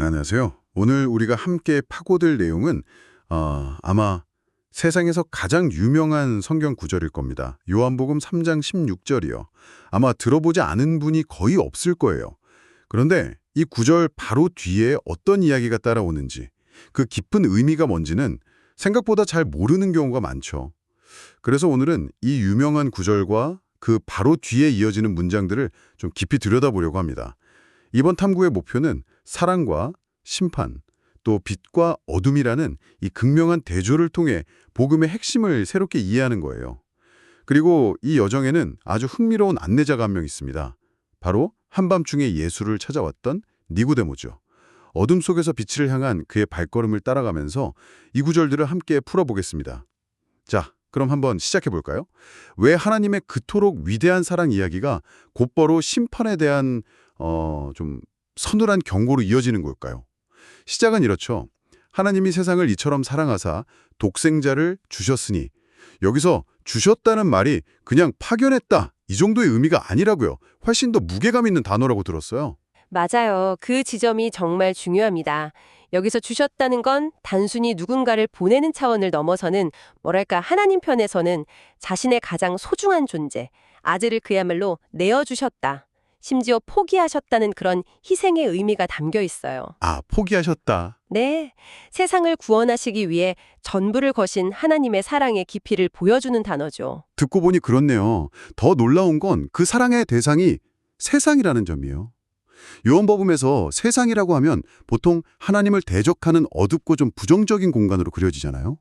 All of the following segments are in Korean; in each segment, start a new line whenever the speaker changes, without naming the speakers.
안녕하세요. 오늘 우리가 함께 파고들 내용은 아마 세상에서 가장 유명한 성경 구절일 겁니다. 요한복음 3장 16절이요. 아마 들어보지 않은 분이 거의 없을 거예요. 그런데 이 구절 바로 뒤에 어떤 이야기가 따라오는지, 그 깊은 의미가 뭔지는 생각보다 잘 모르는 경우가 많죠. 그래서 오늘은 이 유명한 구절과 그 바로 뒤에 이어지는 문장들을 좀 깊이 들여다보려고 합니다. 이번 탐구의 목표는 사랑과 심판, 또 빛과 어둠이라는 이 극명한 대조를 통해 복음의 핵심을 새롭게 이해하는 거예요. 그리고 이 여정에는 아주 흥미로운 안내자가 한 명 있습니다. 바로 한밤중에 예수를 찾아왔던 니고데모죠. 어둠 속에서 빛을 향한 그의 발걸음을 따라가면서 이 구절들을 함께 풀어보겠습니다. 자, 그럼 한번 시작해 볼까요? 왜 하나님의 그토록 위대한 사랑 이야기가 곧바로 심판에 대한 좀 서늘한 경고로 이어지는 걸까요? 시작은 이렇죠. 하나님이 세상을 이처럼 사랑하사 독생자를 주셨으니, 여기서 주셨다는 말이 그냥 파견했다, 이 정도의 의미가 아니라고요. 훨씬 더 무게감 있는 단어라고 들었어요.
맞아요. 그 지점이 정말 중요합니다. 여기서 주셨다는 건 단순히 누군가를 보내는 차원을 넘어서는, 뭐랄까, 하나님 편에서는 자신의 가장 소중한 존재, 아들을 그야말로 내어주셨다. 심지어 포기하셨다는 그런 희생의 의미가 담겨 있어요.
아, 포기하셨다.
네, 세상을 구원하시기 위해 전부를 거신 하나님의 사랑의 깊이를 보여주는 단어죠.
듣고 보니 그렇네요. 더 놀라운 건 그 사랑의 대상이 세상이라는 점이에요. 요한복음에서 세상이라고 하면 보통 하나님을 대적하는 어둡고 좀 부정적인 공간으로 그려지잖아요.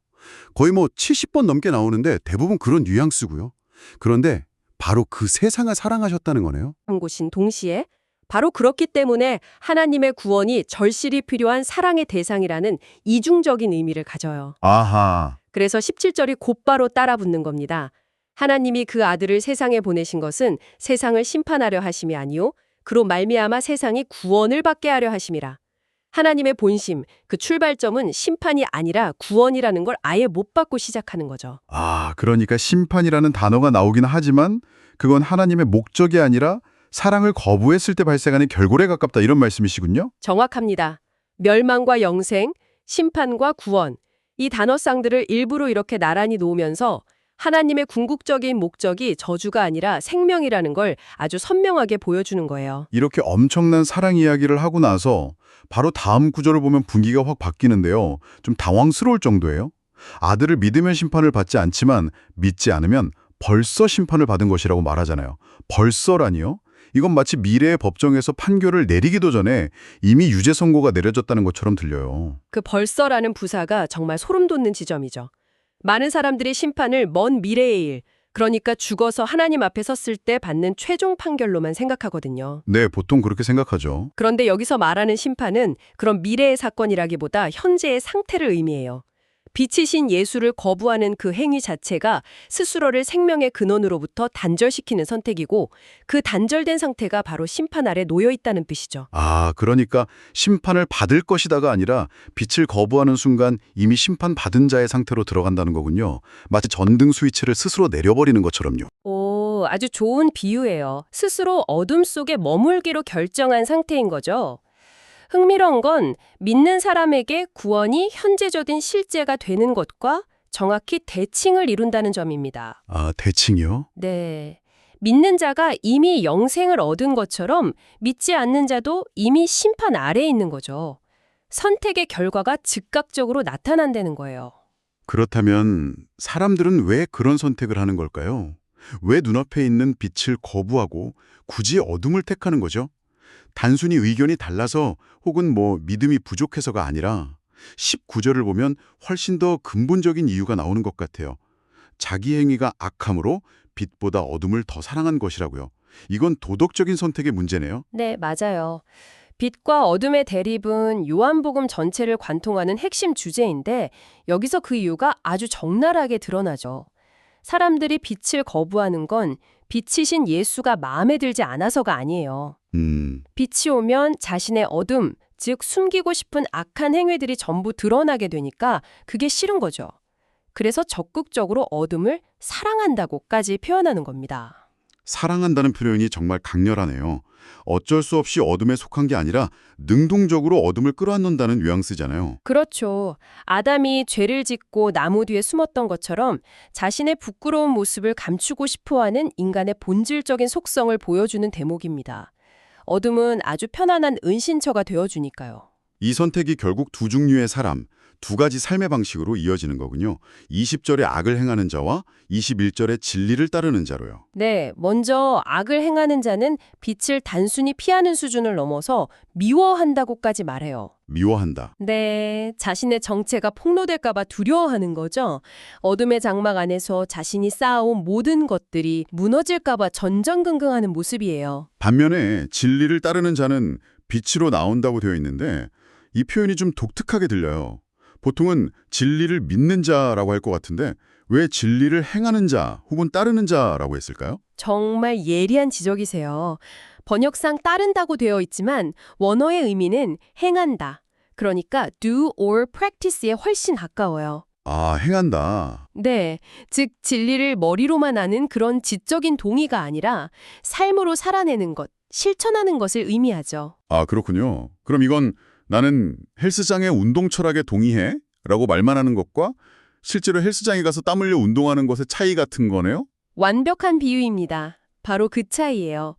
거의 70번 넘게 나오는데 대부분 그런 뉘앙스고요. 그런데 바로 그 세상을 사랑하셨다는 거네요.
한 곳인 동시에 바로 그렇기 때문에 하나님의 구원이 절실히 필요한 사랑의 대상이라는 이중적인 의미를 가져요.
아하.
그래서 17절이 곧바로 따라붙는 겁니다. 하나님이 그 아들을 세상에 보내신 것은 세상을 심판하려 하심이 아니요 그로 말미암아 세상이 구원을 받게 하려 하심이라. 하나님의 본심, 그 출발점은 심판이 아니라 구원이라는 걸 아예 못 받고 시작하는 거죠.
아, 그러니까 심판이라는 단어가 나오긴 하지만 그건 하나님의 목적이 아니라 사랑을 거부했을 때 발생하는 결과에 가깝다 이런 말씀이시군요?
정확합니다. 멸망과 영생, 심판과 구원, 이 단어쌍들을 일부러 이렇게 나란히 놓으면서 하나님의 궁극적인 목적이 저주가 아니라 생명이라는 걸 아주 선명하게 보여주는 거예요.
이렇게 엄청난 사랑 이야기를 하고 나서 바로 다음 구절을 보면 분위기가 확 바뀌는데요. 좀 당황스러울 정도예요. 아들을 믿으면 심판을 받지 않지만 믿지 않으면 벌써 심판을 받은 것이라고 말하잖아요. 벌써라니요? 이건 마치 미래의 법정에서 판결을 내리기도 전에 이미 유죄 선고가 내려졌다는 것처럼 들려요.
그 벌써라는 부사가 정말 소름 돋는 지점이죠. 많은 사람들이 심판을 먼 미래의 일, 그러니까 죽어서 하나님 앞에 섰을 때 받는 최종 판결로만 생각하거든요.
네, 보통 그렇게 생각하죠.
그런데 여기서 말하는 심판은 그런 미래의 사건이라기보다 현재의 상태를 의미해요. 빛이신 예수를 거부하는 그 행위 자체가 스스로를 생명의 근원으로부터 단절시키는 선택이고, 그 단절된 상태가 바로 심판 아래 놓여 있다는 뜻이죠.
아, 그러니까 심판을 받을 것이다가 아니라 빛을 거부하는 순간 이미 심판받은 자의 상태로 들어간다는 거군요. 마치 전등 스위치를 스스로 내려버리는 것처럼요.
오, 아주 좋은 비유예요. 스스로 어둠 속에 머물기로 결정한 상태인 거죠. 흥미로운 건 믿는 사람에게 구원이 현재적인 실제가 되는 것과 정확히 대칭을 이룬다는 점입니다.
아, 대칭이요?
네. 믿는 자가 이미 영생을 얻은 것처럼 믿지 않는 자도 이미 심판 아래에 있는 거죠. 선택의 결과가 즉각적으로 나타난다는 거예요.
그렇다면 사람들은 왜 그런 선택을 하는 걸까요? 왜 눈앞에 있는 빛을 거부하고 굳이 어둠을 택하는 거죠? 단순히 의견이 달라서 혹은 믿음이 부족해서가 아니라 19절을 보면 훨씬 더 근본적인 이유가 나오는 것 같아요. 자기 행위가 악함으로 빛보다 어둠을 더 사랑한 것이라고요. 이건 도덕적인 선택의 문제네요.
네, 맞아요. 빛과 어둠의 대립은 요한복음 전체를 관통하는 핵심 주제인데, 여기서 그 이유가 아주 적나라하게 드러나죠. 사람들이 빛을 거부하는 건 빛이신 예수가 마음에 들지 않아서가 아니에요. 빛이 오면 자신의 어둠, 즉 숨기고 싶은 악한 행위들이 전부 드러나게 되니까 그게 싫은 거죠. 그래서 적극적으로 어둠을 사랑한다고까지 표현하는 겁니다.
사랑한다는 표현이 정말 강렬하네요. 어쩔 수 없이 어둠에 속한 게 아니라 능동적으로 어둠을 끌어안는다는 뉘앙스잖아요.
그렇죠. 아담이 죄를 짓고 나무 뒤에 숨었던 것처럼 자신의 부끄러운 모습을 감추고 싶어하는 인간의 본질적인 속성을 보여주는 대목입니다. 어둠은 아주 편안한 은신처가 되어주니까요.
이 선택이 결국 두 종류의 사람, 두 가지 삶의 방식으로 이어지는 거군요. 20절에 악을 행하는 자와 21절에 진리를 따르는 자로요.
네, 먼저 악을 행하는 자는 빛을 단순히 피하는 수준을 넘어서 미워한다고까지 말해요.
미워한다.
네, 자신의 정체가 폭로될까봐 두려워하는 거죠. 어둠의 장막 안에서 자신이 쌓아온 모든 것들이 무너질까봐 전전긍긍하는 모습이에요.
반면에 진리를 따르는 자는 빛으로 나온다고 되어 있는데 이 표현이 좀 독특하게 들려요. 보통은 진리를 믿는 자라고 할 것 같은데 왜 진리를 행하는 자 혹은 따르는 자라고 했을까요?
정말 예리한 지적이세요. 번역상 따른다고 되어 있지만 원어의 의미는 행한다. 그러니까 do or practice에 훨씬 가까워요.
아, 행한다.
네, 즉 진리를 머리로만 아는 그런 지적인 동의가 아니라 삶으로 살아내는 것, 실천하는 것을 의미하죠.
아, 그렇군요. 그럼 이건 나는 헬스장의 운동 철학에 동의해? 라고 말만 하는 것과 실제로 헬스장에 가서 땀 흘려 운동하는 것의 차이 같은 거네요?
완벽한 비유입니다. 바로 그 차이예요.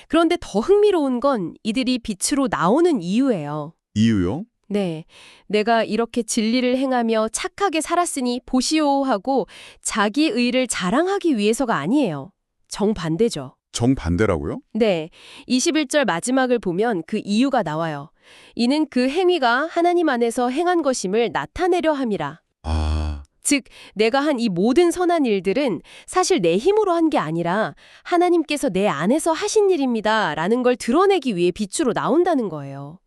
그런데 더 흥미로운 건 이들이 빛으로 나오는 이유예요.
이유요?
네, 내가 이렇게 진리를 행하며 착하게 살았으니 보시오 하고 자기 의를 자랑하기 위해서가 아니에요. 정반대죠.
정반대라고요?
네, 21절 마지막을 보면 그 이유가 나와요. 이는 그 행위가 하나님 안에서 행한 것임을 나타내려 함이라.
아,
즉, 내가 한 이 모든 선한 일들은 사실 내 힘으로 한 게 아니라 하나님께서 내 안에서 하신 일입니다. 라는 걸 드러내기 위해 빛으로 나온다는 거예요.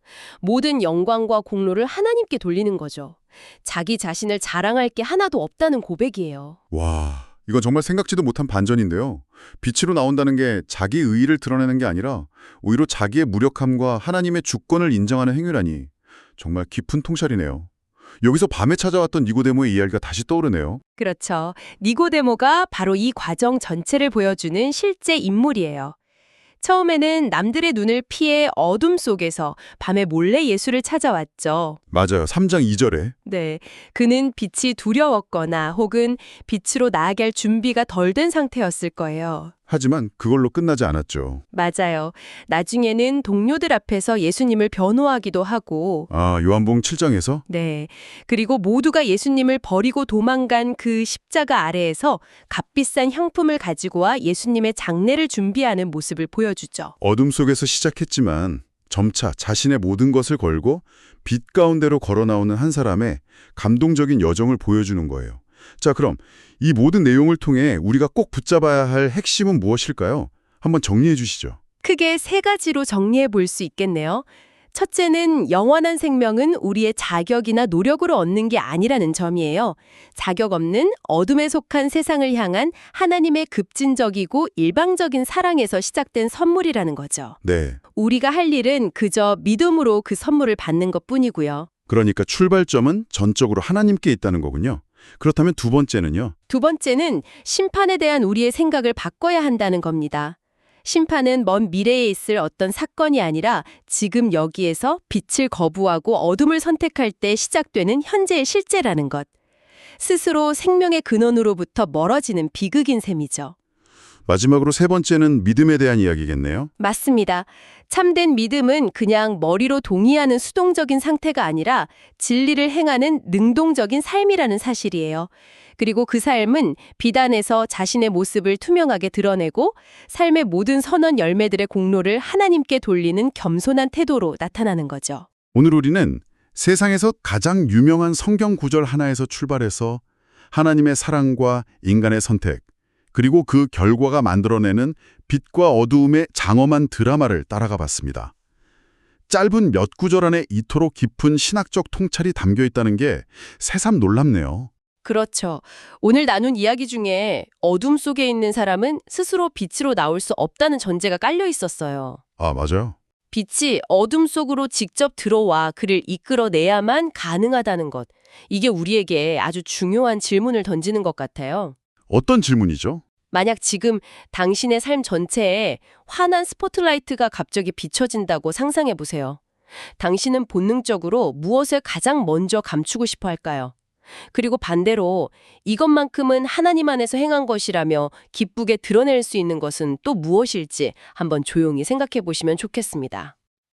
모든 영광과 공로를 하나님께 돌리는 거죠. 자기 자신을 자랑할 게 하나도 없다는 고백이에요.
와, 이건 정말 생각지도 못한 반전인데요. 빛으로 나온다는 게 자기 의의를 드러내는 게 아니라 오히려 자기의 무력함과 하나님의 주권을 인정하는 행위라니 정말 깊은 통찰이네요. 여기서 밤에 찾아왔던 니고데모의 이야기가 다시 떠오르네요.
그렇죠. 니고데모가 바로 이 과정 전체를 보여주는 실제 인물이에요. 처음에는 남들의 눈을 피해 어둠 속에서 밤에 몰래 예수를 찾아왔죠.
맞아요. 3장 2절에.
네, 그는 빛이 두려웠거나 혹은 빛으로 나아갈 준비가 덜 된 상태였을 거예요.
하지만 그걸로 끝나지 않았죠.
맞아요. 나중에는 동료들 앞에서 예수님을 변호하기도 하고
아, 요한복음 7장에서?
네. 그리고 모두가 예수님을 버리고 도망간 그 십자가 아래에서 값비싼 향품을 가지고 와 예수님의 장례를 준비하는 모습을 보여주죠.
어둠 속에서 시작했지만 점차 자신의 모든 것을 걸고 빛 가운데로 걸어 나오는 한 사람의 감동적인 여정을 보여주는 거예요. 자, 그럼 이 모든 내용을 통해 우리가 꼭 붙잡아야 할 핵심은 무엇일까요? 한번 정리해 주시죠.
크게 세 가지로 정리해 볼 수 있겠네요. 첫째는 영원한 생명은 우리의 자격이나 노력으로 얻는 게 아니라는 점이에요. 자격 없는 어둠에 속한 세상을 향한 하나님의 급진적이고 일방적인 사랑에서 시작된 선물이라는 거죠.
네.
우리가 할 일은 그저 믿음으로 그 선물을 받는 것뿐이고요.
그러니까 출발점은 전적으로 하나님께 있다는 거군요. 그렇다면 두 번째는요?
두 번째는 심판에 대한 우리의 생각을 바꿔야 한다는 겁니다. 심판은 먼 미래에 있을 어떤 사건이 아니라 지금 여기에서 빛을 거부하고 어둠을 선택할 때 시작되는 현재의 실제라는 것. 스스로 생명의 근원으로부터 멀어지는 비극인 셈이죠.
마지막으로 세 번째는 믿음에 대한 이야기겠네요.
맞습니다. 참된 믿음은 그냥 머리로 동의하는 수동적인 상태가 아니라 진리를 행하는 능동적인 삶이라는 사실이에요. 그리고 그 삶은 비단에서 자신의 모습을 투명하게 드러내고 삶의 모든 선한 열매들의 공로를 하나님께 돌리는 겸손한 태도로 나타나는 거죠.
오늘 우리는 세상에서 가장 유명한 성경 구절 하나에서 출발해서 하나님의 사랑과 인간의 선택, 그리고 그 결과가 만들어내는 빛과 어두움의 장엄한 드라마를 따라가 봤습니다. 짧은 몇 구절 안에 이토록 깊은 신학적 통찰이 담겨 있다는 게 새삼 놀랍네요.
그렇죠. 오늘 나눈 이야기 중에 어둠 속에 있는 사람은 스스로 빛으로 나올 수 없다는 전제가 깔려 있었어요.
아, 맞아요.
빛이 어둠 속으로 직접 들어와 그를 이끌어내야만 가능하다는 것. 이게 우리에게 아주 중요한 질문을 던지는 것 같아요.
어떤 질문이죠?
만약 지금 당신의 삶 전체에 환한 스포트라이트가 갑자기 비춰진다고 상상해 보세요. 당신은 본능적으로 무엇을 가장 먼저 감추고 싶어 할까요? 그리고 반대로 이것만큼은 하나님 안에서 행한 것이라며 기쁘게 드러낼 수 있는 것은 또 무엇일지 한번 조용히 생각해 보시면 좋겠습니다.